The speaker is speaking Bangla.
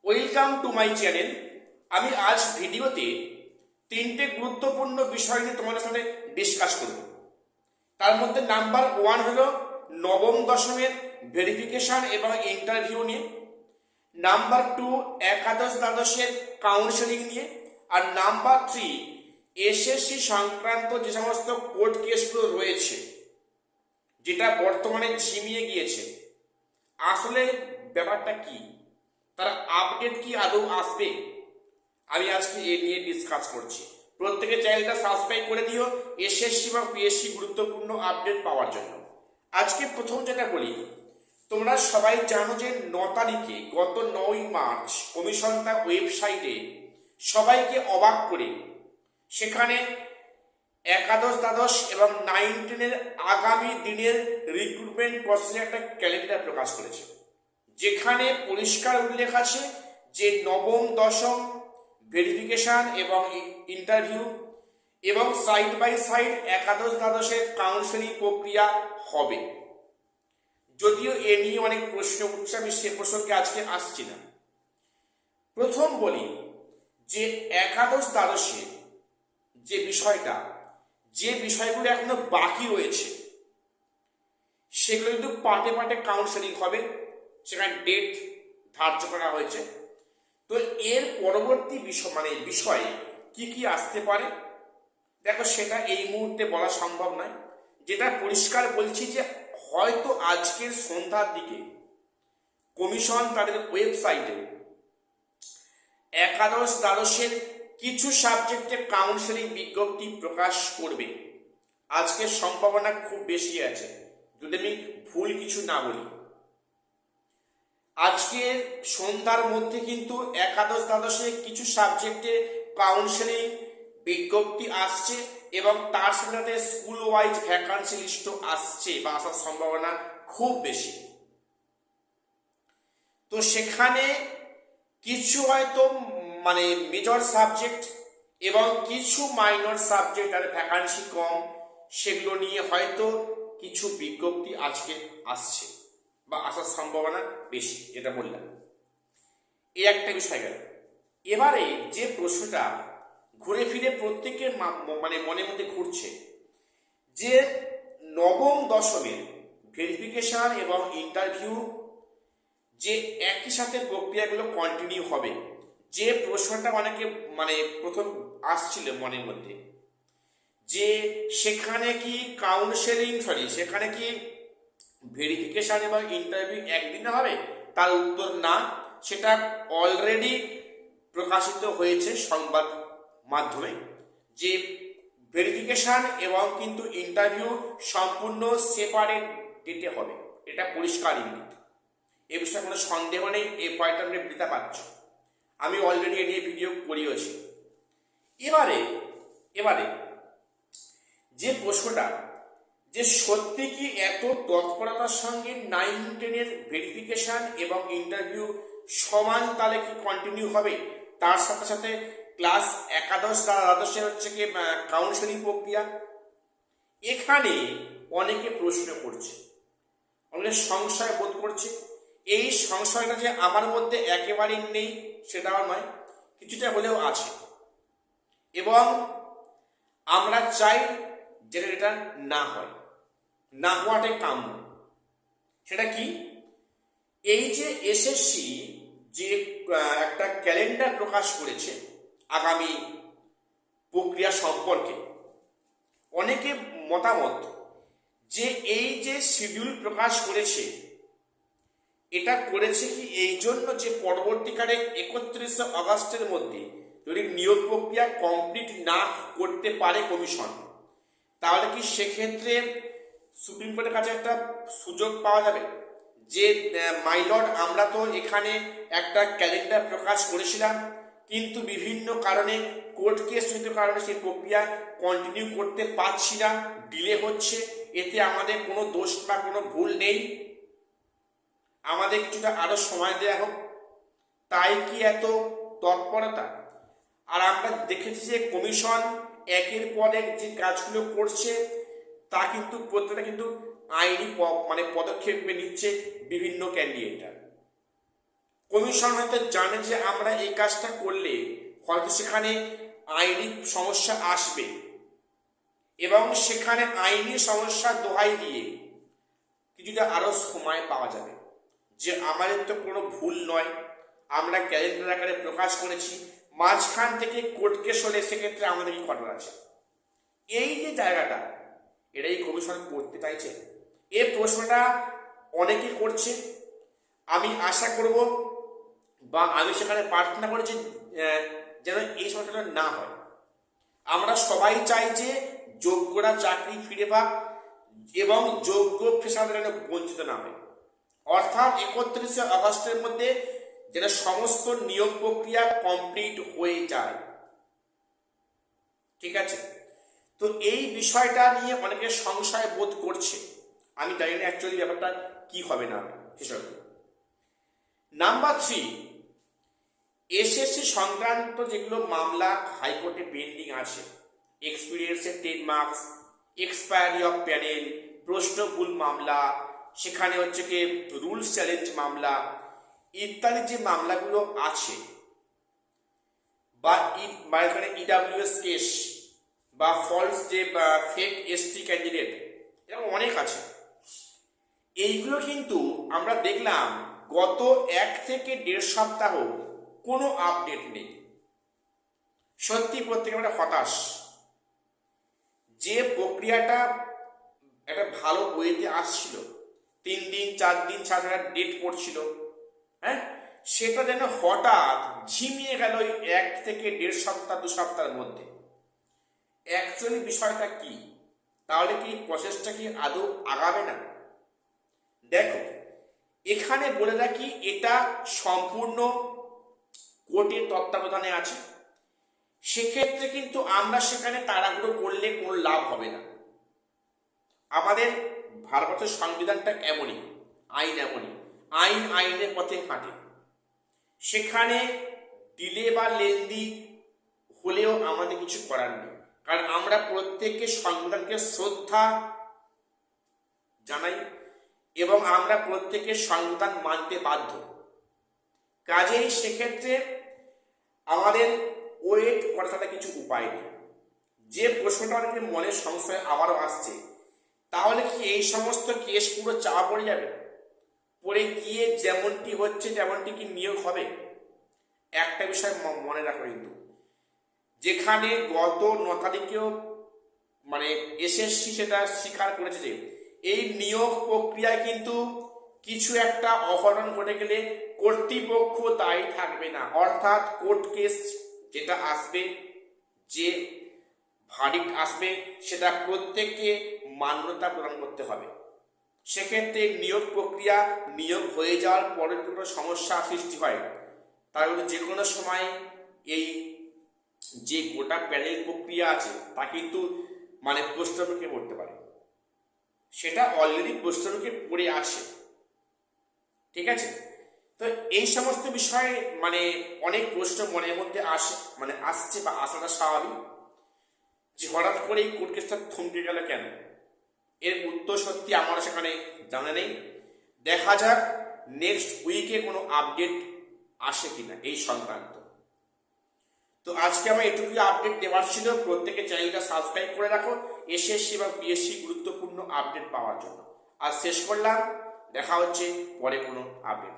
Welcome to my channel. আমি আজ ভিডিওতে তিনটে গুরুত্বপূর্ণ বিষয় নিয়ে তোমাদের সাথে ডিসকাস করব। তার মধ্যে নাম্বার 1 হলো নবম দশমের ভেরিফিকেশন এবং ইন্টারভিউ নিয়ে, নাম্বার 2 একাদশ দ্বাদশের কাউন্সেলিং নিয়ে, আর নাম্বার 3 এসএসসি সংক্রান্ত যে সমস্ত কোর্ট কেসগুলো রয়েছে যেটা বর্তমানে ঝিমিয়ে গিয়েছে, আসলে ব্যাপারটা কি, তার আপডেট কি আদৌ আসবে, আমি আজকে এ নিয়ে ডিসকাস করছি। প্রত্যেকে চ্যানেলটা সাবস্ক্রাইব করে দিও এসএসসি বা পিএসসি গুরুত্বপূর্ণ আপডেট পাওয়ার জন্য। আজকে প্রথম যেটা বলি, তোমরা সবাই জানো যে 9 তারিখে গত 9 মার্চ কমিশন তার ওয়েবসাইটে সবাইকে অবাক করে সেখানে একাদশ দ্বাদশ এবং 9 10-এর আগামী দিনের রিক্রুটমেন্ট প্রসেসের একটা ক্যালেন্ডার প্রকাশ করেছে, যেখানে পরিষ্কার উল্লেখ আছে যে নবম দশম ভেরিফিকেশন এবং ইন্টারভিউ এবং সাইড বাই সাইড একাদশ দ্বাদশের কাউন্সেলিং প্রক্রিয়া হবে। যদিও এ নিয়ে অনেক প্রশ্ন উঠছে, আমি সে প্রসঙ্গে আজকে আসছি না। প্রথম বলি যে একাদশ দ্বাদশে যে বিষয়গুলো এখনো বাকি রয়েছে সেগুলো কিন্তু পার্টে পার্টে কাউন্সেলিং হবে, সেখানে ডেট ধার্য করা হয়েছে। তো এর পরবর্তী বিষয়ে কি কি আসতে পারে, দেখো সেটা এই মুহূর্তে বলা সম্ভব নয়। যেটা পরিষ্কার বলছি যে হয়তো আজকের সন্ধ্যার দিকে কমিশন তাদের ওয়েবসাইটে একাদশ দ্বাদশের কিছু সাবজেক্টে কাউন্সেলিং বিজ্ঞপ্তি প্রকাশ করবে। আজকের সম্ভাবনা খুব বেশি আছে, যদি আমি ভুল কিছু না বলি। আজকের সন্ধ্যার মধ্যে কিন্তু একাদশ দ্বাদশে কিছু সাবজেক্টে কাউন্সেলিং বিজ্ঞপ্তি আসছে এবং তার সাথে স্কুল ওয়াইজ ভ্যাকান্সি লিস্টও আসছে বা আসার সম্ভাবনা খুব বেশি। তো সেখানে কিছু হয়তো মেজর সাবজেক্ট এবং কিছু মাইনর সাবজেক্ট আর ভ্যাকান্সি কম, সেগুলো নিয়ে হয়তো কিছু বিজ্ঞপ্তি আজকে আসছে বা আসার সম্ভাবনা বেশি, যেটা বললাম। এই একটা বিষয় গেল। এবারে যে প্রশ্নটা ঘুরে ফিরে প্রত্যেকের মনের মধ্যে ঘুরছে যে নবম দশমের ভেরিফিকেশন এবং ইন্টারভিউ যে একই সাথে প্রক্রিয়াগুলো কন্টিনিউ হবে, যে প্রশ্নটা অনেকে প্রথম আসছিল মনের মধ্যে যে সেখানে কি সেখানে কি ভেরিফিকেশন এবং ইন্টারভিউ একদিনে হবে, তার উত্তর না। সেটা অলরেডি প্রকাশিত হয়েছে সংবাদ মাধ্যমে যে ভেরিফিকেশন এবং কিন্তু ইন্টারভিউ সম্পূর্ণ সেপারেট ডেটে হবে। এটা পরিষ্কার ইঙ্গিত, এ বিষয়ে কোনো সন্দেহ নেই। এই পয়েন্টটা আপনি বৃথা পাচ্ছ, আমি অলরেডি এ নিয়ে ভিডিও করিয়েছি। এবারে যে প্রশ্নটা যে সত্যি কি এত তৎপরতার সঙ্গে 9 10-এর ভেরিফিকেশন এবং ইন্টারভিউ সমান তালে কি কন্টিনিউ হবে, তার সাথে সাথে ক্লাস একাদশ দ্বাদশের হচ্ছে কি কাউন্সেলিং প্রক্রিয়া, এখানে অনেকে প্রশ্ন করছে, অনেকে সংশয় বোধ করছে। এই সংশয়টা যে আমার মধ্যে একেবারেই নেই সেটাও নয়, কিছুটা হলেও আছে এবং আমরা চাই যে এটা না হওয়াটাই কাম্য। সেটা কি, এই যে এসএসসি যে একটা ক্যালেন্ডার প্রকাশ করেছে আগামী প্রক্রিয়া সম্পর্কে, অনেকে মতামত যে এই যে শিডিউল প্রকাশ করেছে এটা করেছে কি এই জন্য যে পরবর্তীকালে 31শে আগস্টের মধ্যে যদি নিয়োগ প্রক্রিয়া কমপ্লিট না করতে পারে কমিশন, তাহলে কি সেক্ষেত্রে সুপ্রিম কোর্টের কাছে একটা সুযোগ পাওয়া যাবে যে মাই লর্ড, আমরা তো এখানে একটা ক্যালেন্ডার প্রকাশ করেছিলাম কিন্তু বিভিন্ন কারণে কোর্ট কেস জনিত কারণে সেই প্রক্রিয়া কন্টিনিউ করতে পারছি না, ডিলে হচ্ছে, এতে আমাদের কোনো দোষ বা কোনো ভুল নেই, আমাদের কিছুটা আরো সময় দেওয়া হোক। তাই কি এত তৎপরতা? আর আমরা দেখেছি যে কমিশন একের পর এক যে কাজগুলো করছে তা কিন্তু প্রত্যেকটা কিন্তু আইনি পদক্ষেপ নিচ্ছে বিভিন্ন ক্যান্ডিডেটরা। কমিশন হয়তো জানে যে আমরা এই কাজটা করলে হয়তো সেখানে আইনি সমস্যা আসবে এবং সেখানে আইনি সমস্যা দোহাই দিয়ে কিছুটা আরো সময় পাওয়া যাবে, যে আমাদের তো কোনো ভুল নয়, আমরা ক্যালেন্ডার আকারে প্রকাশ করেছি, মাঝখান থেকে কোর্ট কেস হলে সেক্ষেত্রে আমাদের কি করার আছে। এই যে জায়গাটা, এটাই কমিশন করতে চাইছে। এই প্রশ্নটা অনেকে করছে, আমি আশা করব বা আমি সেখানে প্রার্থনা করেছি যেন এই সমস্যাটা না হয়। আমরা সবাই চাই যে যোগ্যরা চাকরি ফিরে পাক এবং যোগ্য পেশাদার যেন বঞ্চিত না হয়। অর্থাৎ 31শে আগস্টের মধ্যে যেন সমস্ত নিয়োগ প্রক্রিয়া কমপ্লিট হয়ে যায়। ঠিক আছে, তো এই বিষয়টা নিয়ে অনেকে সংশয় বোধ করছে, আমি জানি না অ্যাকচুয়ালি ব্যাপারটা কি হবে না হিসাবে। নাম্বার 3, এসএসসি সংক্রান্ত যেগুলো মামলা হাইকোর্টে পেন্ডিং আছে, এক্সপিরিয়েন্সের 10 মার্কস, এক্সপায়ারি অফ প্যানেল, প্রশ্ন ভুল মামলা, সেখানে হচ্ছে কি রুলস চ্যালেঞ্জ মামলা ইত্যাদি যে মামলাগুলো আছে, বা এখানে ইডাব্লিউএস কেস বা ফলস যে ফেক এসটি ক্যান্ডিডেট, এরকম অনেক আছে। এইগুলো কিন্তু আমরা দেখলাম গত 1 থেকে 1.5 সপ্তাহ কোনো আপডেট নেই। সত্যি প্রত্যেকে আমরা হতাশ। যে প্রক্রিয়াটা একটা ভালো ওয়েতে আসছিল, 3 দিন 4 দিন ছাড়া ডেট পড়ছিল, হ্যাঁ, সেটা যেন হঠাৎ ঝিমিয়ে গেল 1 থেকে 1.5 সপ্তাহ 2 সপ্তাহের মধ্যে। অ্যাকচুয়ালি বিষয়টা কি? তাহলে কি প্রসেসটা কি আদৌ আগাবে না? দেখো, এখানে বলে রাখি, এটা সম্পূর্ণ কোর্টের তত্ত্বাবধানে আছে। সেক্ষেত্রে কিন্তু আমরা সেখানে তাড়াহুড়ো করলে কোনো লাভ হবে না। আমাদের ভারতের সংবিধানটা এমনই, আইন এমনই, আইন আইনের পথে হাঁটে। সেখানে ডিলে বা লেন্দি হলেও আমাদের কিছু করার নেই, কারণ আমরা প্রত্যেককে সংবিধানকে শ্রদ্ধা জানাই এবং আমরা প্রত্যেকে সংবিধান মানতে বাধ্য। কাজেই সেক্ষেত্রে আমাদের ওয়েট করাটা কিছু উপায় নেই। যে প্রশ্নটা অনেকের মনে সংশয় আবারও আসছে, তাহলে কি এই সমস্ত কেস পুরো চাপা পড়ে যাবে? পড়ে গিয়ে যেমনটি হচ্ছে তেমনটি কি নিয়োগ হবে? একটা বিষয় মনে রাখো, কিন্তু যেখানে গত 9 তারিখেও মানে এসএসসি সেটা স্বীকার করেছে যে এই নিয়োগ প্রক্রিয়ায় কিন্তু কিছু একটা অঘটন ঘটে গেলে কর্তৃপক্ষ দায়ী থাকবে না। অর্থাৎ কোর্ট কেস যেটা আসবে, যে ভার্ডিক্ট আসবে, সেটা প্রত্যেককে মান্যতা প্রদান করতে হবে। সেক্ষেত্রে নিয়োগ প্রক্রিয়া নিয়োগ হয়ে যাওয়ার পরে কোনো সমস্যা সৃষ্টি হয়, তাহলে যে কোনো সময় এই যে গোটা প্যানেল প্রক্রিয়া আছে তা কিন্তু মানে প্রশ্নমুখে পড়তে পারে। সেটা অলরেডি প্রশ্নমুখে পড়ে আছে। ঠিক আছে, তো এই সমস্ত বিষয়ে মানে অনেক প্রশ্ন মনের মধ্যে আসছে বা আসাটা স্বাভাবিক, যে হঠাৎ করে এই কোর্ট কেসটা থমকে গেল কেন? এর উত্তর সত্যি আমার সেখানে জানা নেই। দেখা যাক নেক্সট উইকে কোনো আপডেট আসে কিনা এই সংক্রান্ত। তো আজকে আমার এটুকুই আপডেট দেওয়ার ছিল। প্রত্যেকে চ্যানেলটা সাবস্ক্রাইব করে রাখো এসএসসি এবং পিএসসি গুরুত্বপূর্ণ আপডেট পাওয়ার জন্য। আর শেষ করলাম, দেখা হচ্ছে পরে কোনো আপডেট।